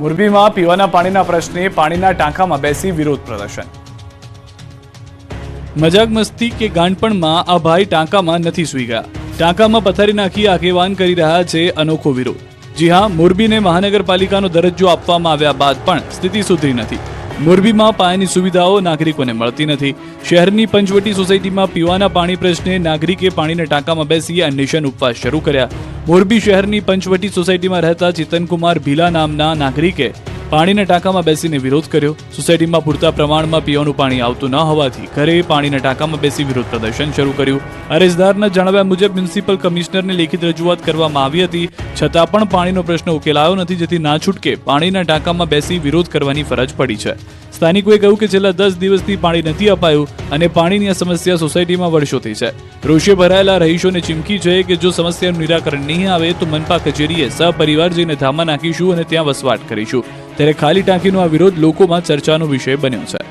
મોરબીમાં પીવાના પાણીના પ્રશ્ને પાણીના ટાંકામાં બેસી વિરોધ પ્રદર્શન। મજાક મસ્તી કે ગાંડપણમાં આ ભાઈ ટાંકામાં નથી સૂઈ ગયા। ટાંકામાં પથારી નાખી આગેવાન કરી રહ્યા છે અનોખો વિરોધ। જી હા, મોરબીને મહાનગરપાલિકાનો દરજ્જો આપવામાં આવ્યા બાદ પણ સ્થિતિ સુધરી નથી। મોરબીમાં પાયાની સુવિધાઓ નાગરિકોને મળતી નથી। શહેરની પંચવટી સોસાયટીમાં પીવાના પાણી પ્રશ્ને નાગરિકે પાણીના ટાંકામાં બેસી અનશન ઉપવાસ શરૂ કર્યા। મોરબી શહેરની પંચવટી સોસાયટીમાં રહેતા ચેતનકુમાર ભીલા નામના નાગરિકે પાણીના ટાંકામાં બેસીને વિરોધ કર્યો। સોસાયટીમાં પૂરતા પ્રમાણમાં પીવાનું પાણી આવતું ન હોવાથી ઘરે પાણીના ટાંકામાં બેસી વિરોધ પ્રદર્શન શરૂ કર્યું। અરજદારના જણાવ્યા મુજબ મ્યુનિસિપલ કમિશનરને લેખિત રજૂઆત કરવામાં આવી હતી, છતાં પણ પાણીનો પ્રશ્ન ઉકેલાયો નથી, જેથી ના છૂટકે પાણીના ટાંકામાં બેસી વિરોધ કરવાની ફરજ પડી છે। સ્થાનિકોએ કહ્યું કે છેલ્લા 10 દિવસથી પાણી નથી અપાયું અને પાણીની આ સમસ્યા સોસાયટીમાં વર્ષોથી છે। રોષે ભરાયેલા રહીશોને ચીમકી છે કે જો સમસ્યાનું નિરાકરણ નહીં આવે તો મનપા કચેરીએ સહપરિવાર જઈને ધામા નાખીશું અને ત્યાં વસવાટ કરીશું। ત્યારે ખાલી ટાંકીનો આ વિરોધ લોકોમાં ચર્ચાનો વિષય બન્યો છે।